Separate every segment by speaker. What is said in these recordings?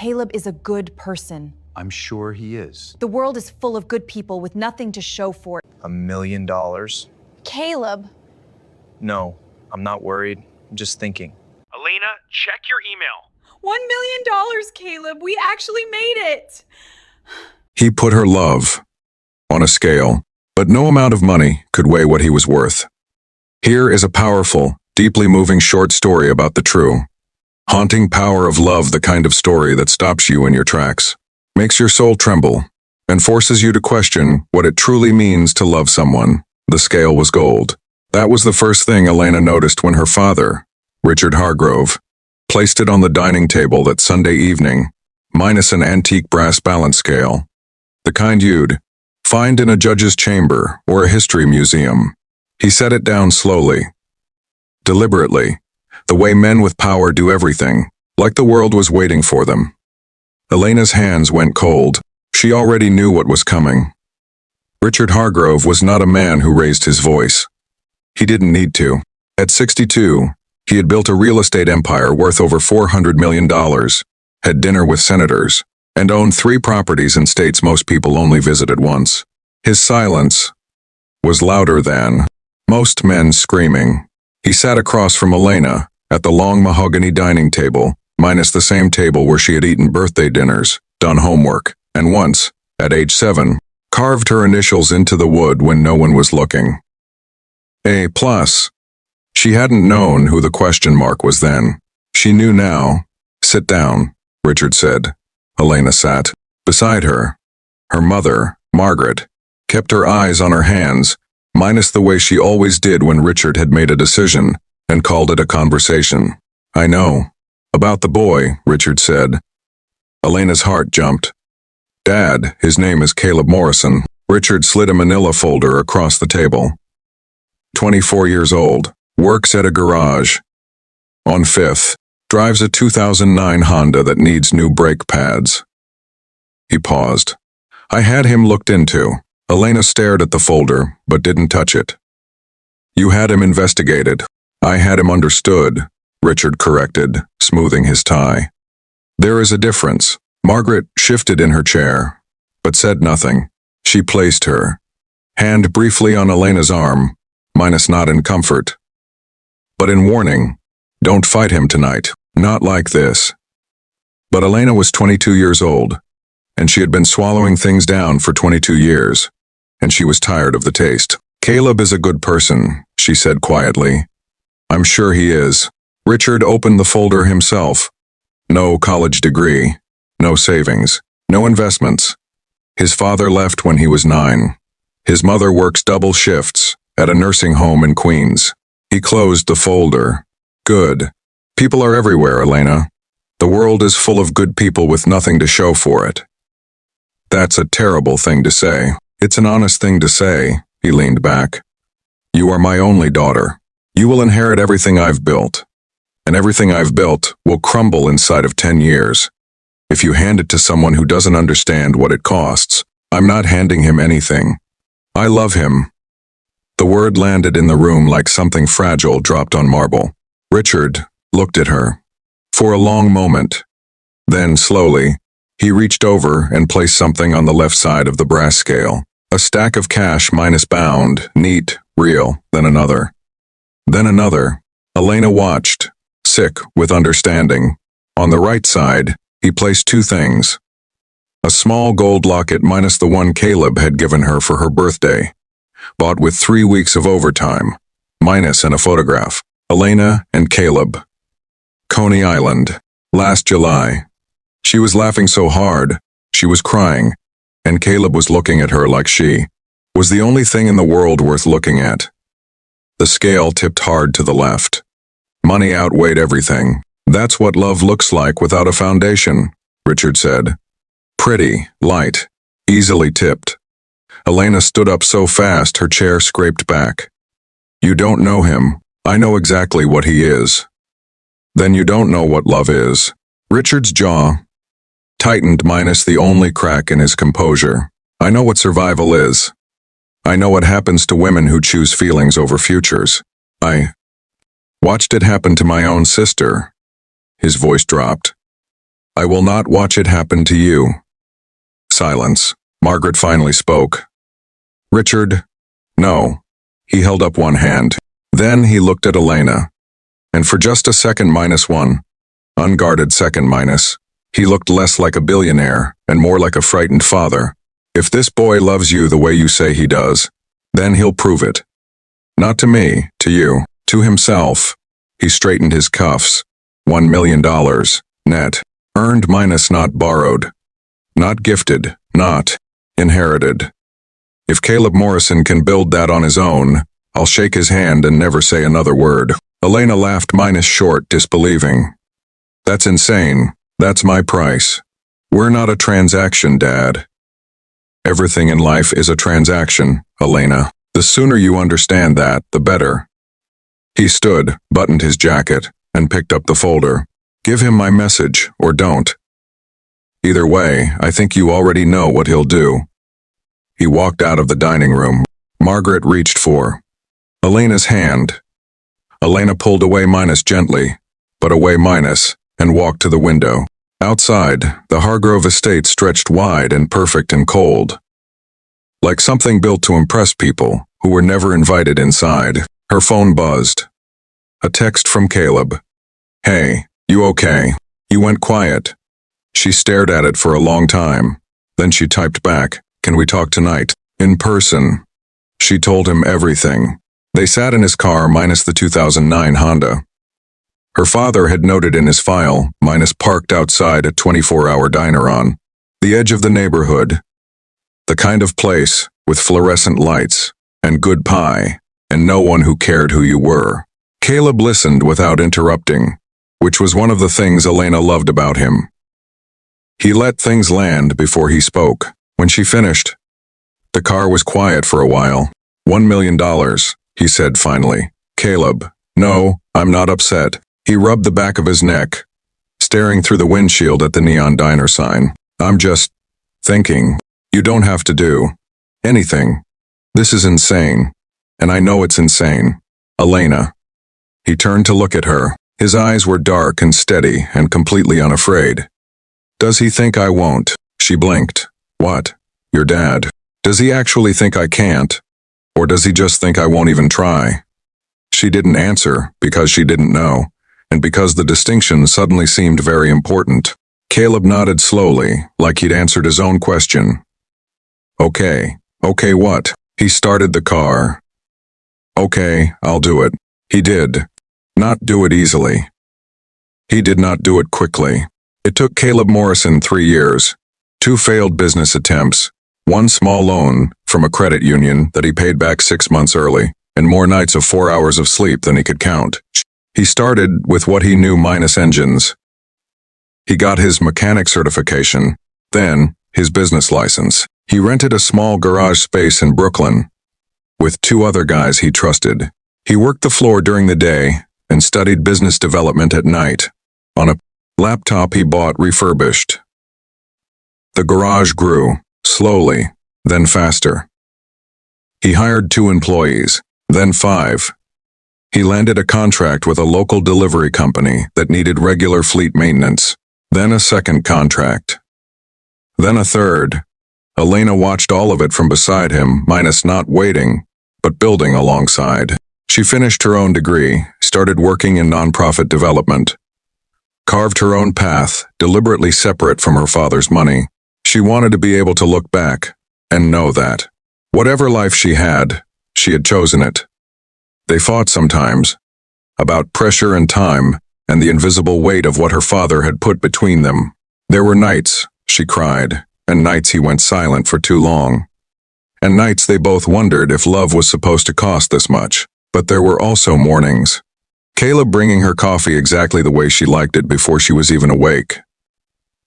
Speaker 1: Caleb is a good person.
Speaker 2: I'm sure he is.
Speaker 1: The world is full of good people with nothing to show for it.
Speaker 3: $1 million?
Speaker 1: Caleb.
Speaker 3: No, I'm not worried. I'm just thinking.
Speaker 4: Elena, check your email.
Speaker 1: $1 million, Caleb. We actually made it.
Speaker 5: He put her love on a scale, but no amount of money could weigh what he was worth. Here is a powerful, deeply moving short story about the true, haunting power of love, the kind of story that stops you in your tracks, makes your soul tremble, and forces you to question what it truly means to love someone. The scale was gold. That was the first thing Elena noticed when her father, Richard Hargrove, placed it on the dining table that Sunday evening, minus an antique brass balance scale, the kind you'd find in a judge's chamber or a history museum. He set it down slowly, deliberately, the way men with power do everything, like the world was waiting for them. Elena's hands went cold. She already knew what was coming. Richard Hargrove was not a man who raised his voice. He didn't need to. At 62, he had built a real estate empire worth over $400 million, had dinner with senators, and owned 3 properties in states most people only visited once. His silence was louder than most men screaming. He sat across from Elena at the long mahogany dining table, minus the same table where she had eaten birthday dinners, done homework, and once, at age 7, carved her initials into the wood when no one was looking. A+. She hadn't known who the question mark was then. She knew now. Sit down, Richard said. Elena sat. Beside her, her mother, Margaret, kept her eyes on her hands, minus the way she always did when Richard had made a decision and called it a conversation. I know. About the boy, Richard said. Elena's heart jumped. Dad, his name is Caleb Morrison. Richard slid a manila folder across the table. 24 years old, works at a garage. On 5th, drives a 2009 Honda that needs new brake pads. He paused. I had him looked into. Elena stared at the folder, but didn't touch it. You had him investigated. I had him understood, Richard corrected, smoothing his tie. There is a difference. Margaret shifted in her chair, but said nothing. She placed her hand briefly on Elena's arm, minus not in comfort, but in warning. Don't fight him tonight. Not like this. But Elena was 22 years old, and she had been swallowing things down for 22 years, and she was tired of the taste. Caleb is a good person, she said quietly. I'm sure he is. Richard opened the folder himself. No college degree, no savings, no investments. His father left when he was 9. His mother works double shifts at a nursing home in Queens. He closed the folder. Good. People are everywhere, Elena. The world is full of good people with nothing to show for it. That's a terrible thing to say. It's an honest thing to say, he leaned back. You are my only daughter. You will inherit everything I've built. And everything I've built will crumble inside of 10 years. If you hand it to someone who doesn't understand what it costs, I'm not handing him anything. I love him. The word landed in the room like something fragile dropped on marble. Richard looked at her for a long moment. Then, slowly, he reached over and placed something on the left side of the brass scale. A stack of cash minus bound, neat, real, then another. Then another. Elena watched, sick with understanding. On the right side, he placed 2 things. A small gold locket minus the one Caleb had given her for her birthday, bought with 3 weeks of overtime, minus and a photograph. Elena and Caleb. Coney Island, last July. She was laughing so hard, she was crying, and Caleb was looking at her like she was the only thing in the world worth looking at. The scale tipped hard to the left. Money outweighed everything. That's what love looks like without a foundation, Richard said. Pretty, light, easily tipped. Elena stood up so fast her chair scraped back. You don't know him. I know exactly what he is. Then you don't know what love is. Richard's jaw tightened minus the only crack in his composure. I know what survival is. I know what happens to women who choose feelings over futures. I watched it happen to my own sister. His voice dropped. I will not watch it happen to you. Silence. Margaret finally spoke. Richard? No. He held up one hand. Then he looked at Elena. And for just a second -1, unguarded second minus, he looked less like a billionaire and more like a frightened father. If this boy loves you the way you say he does, then he'll prove it. Not to me, to you, to himself. He straightened his cuffs. $1 million, net, earned minus not borrowed. Not gifted, not inherited. If Caleb Morrison can build that on his own, I'll shake his hand and never say another word. Elena laughed minus short, disbelieving. That's insane. That's my price. We're not a transaction, Dad. Everything in life is a transaction, Elena. The sooner you understand that, the better. He stood, buttoned his jacket, and picked up the folder. Give him my message, or don't. Either way, I think you already know what he'll do. He walked out of the dining room. Margaret reached for Elena's hand. Elena pulled away minus gently, but away minus, and walked to the window. Outside, the Hargrove estate stretched wide and perfect and cold. Like something built to impress people who were never invited inside. Her phone buzzed. A text from Caleb. Hey, you okay? You went quiet. She stared at it for a long time. Then she typed back, can we talk tonight? In person. She told him everything. They sat in his car minus the 2009 Honda. Her father had noted in his file, minus parked outside a 24-hour diner on the edge of the neighborhood. The kind of place with fluorescent lights and good pie and no one who cared who you were. Caleb listened without interrupting, which was one of the things Elena loved about him. He let things land before he spoke. When she finished, the car was quiet for a while. $1 million, he said finally. Caleb, no, I'm not upset. He rubbed the back of his neck, staring through the windshield at the neon diner sign. I'm just thinking. You don't have to do anything. This is insane. And I know it's insane. Elena. He turned to look at her. His eyes were dark and steady and completely unafraid. Does he think I won't? She blinked. What? Your dad. Does he actually think I can't? Or does he just think I won't even try? She didn't answer because she didn't know, and because the distinction suddenly seemed very important. Caleb nodded slowly, like he'd answered his own question. Okay. Okay what? He started the car. Okay, I'll do it. He did. Not do it easily. He did not do it quickly. It took Caleb Morrison 3 years, 2 failed business attempts, 1 small loan from a credit union that he paid back 6 months early, and more nights of 4 hours of sleep than he could count. He started with what he knew minus engines. He got his mechanic certification, then his business license. He rented a small garage space in Brooklyn with 2 other guys he trusted. He worked the floor during the day and studied business development at night on a laptop he bought refurbished. The garage grew, slowly, then faster. He hired 2 employees, then 5. He landed a contract with a local delivery company that needed regular fleet maintenance, then a second contract. Then a third. Elena watched all of it from beside him, minus not waiting, but building alongside. She finished her own degree, started working in nonprofit development, carved her own path, deliberately separate from her father's money. She wanted to be able to look back and know that, whatever life she had chosen it. They fought sometimes, about pressure and time and the invisible weight of what her father had put between them. There were nights, she cried, and nights he went silent for too long. And nights they both wondered if love was supposed to cost this much. But there were also mornings. Caleb bringing her coffee exactly the way she liked it before she was even awake.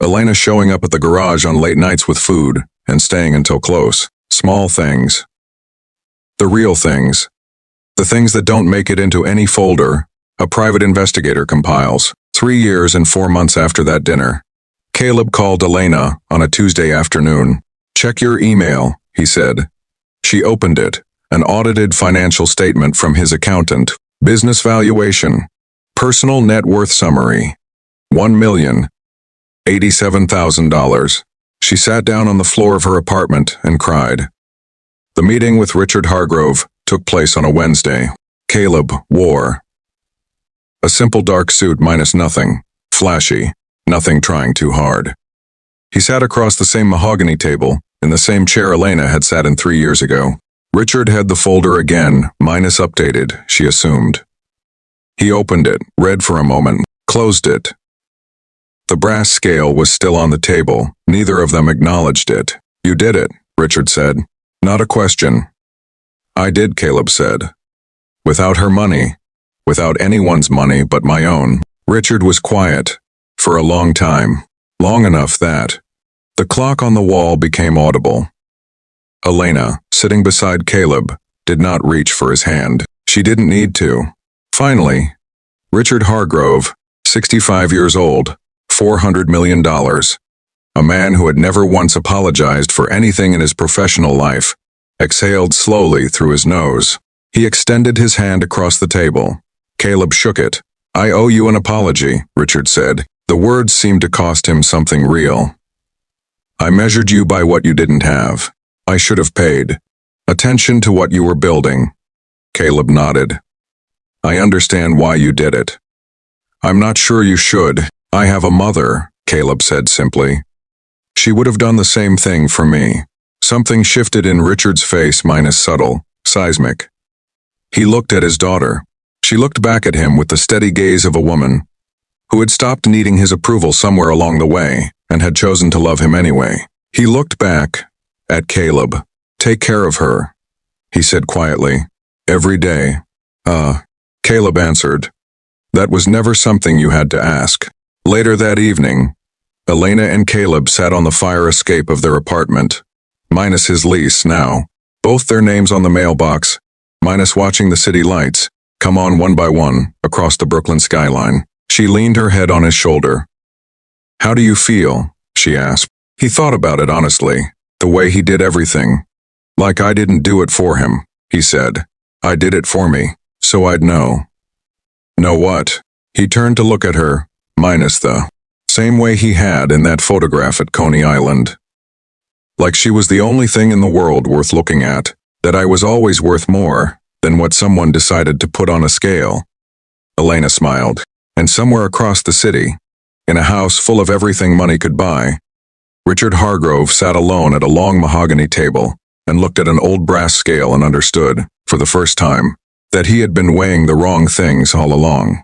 Speaker 5: Elena showing up at the garage on late nights with food and staying until close. Small things. The real things. The things that don't make it into any folder a private investigator compiles. 3 years and 4 months after that dinner, Caleb called Elena on a Tuesday afternoon. Check your email, he said. She opened it. An audited financial statement from his accountant. Business valuation. Personal net worth summary. $1 million. $87,000. She sat down on the floor of her apartment and cried. The meeting with Richard Hargrove took place on a Wednesday. Caleb wore a simple dark suit minus nothing, flashy, nothing trying too hard. He sat across the same mahogany table, in the same chair Elena had sat in 3 years ago. Richard had the folder again, minus updated, she assumed. He opened it, read for a moment, closed it. The brass scale was still on the table. Neither of them acknowledged it. You did it, Richard said. Not a question. I did, Caleb said. Without her money. Without anyone's money but my own. Richard was quiet. For a long time. Long enough that the clock on the wall became audible. Elena, sitting beside Caleb, did not reach for his hand. She didn't need to. Finally, Richard Hargrove, 65 years old, $400 million. A man who had never once apologized for anything in his professional life, exhaled slowly through his nose. He extended his hand across the table. Caleb shook it. I owe you an apology, Richard said. The words seemed to cost him something real. I measured you by what you didn't have. I should have paid attention to what you were building. Caleb nodded. I understand why you did it. I'm not sure you should. I have a mother, Caleb said simply. She would have done the same thing for me. Something shifted in Richard's face minus subtle, seismic. He looked at his daughter. She looked back at him with the steady gaze of a woman who had stopped needing his approval somewhere along the way and had chosen to love him anyway. He looked back at Caleb. Take care of her, he said quietly. Every day. Caleb answered. That was never something you had to ask. Later that evening, Elena and Caleb sat on the fire escape of their apartment, minus his lease now, both their names on the mailbox, minus watching the city lights come on one by one across the Brooklyn skyline. She leaned her head on his shoulder. How do you feel? She asked. He thought about it honestly, the way he did everything. Like I didn't do it for him, he said. I did it for me, so I'd know. Know what? He turned to look at her, minus the same way he had in that photograph at Coney Island. Like she was the only thing in the world worth looking at, that I was always worth more than what someone decided to put on a scale. Elena smiled, and somewhere across the city, in a house full of everything money could buy, Richard Hargrove sat alone at a long mahogany table and looked at an old brass scale and understood, for the first time, that he had been weighing the wrong things all along.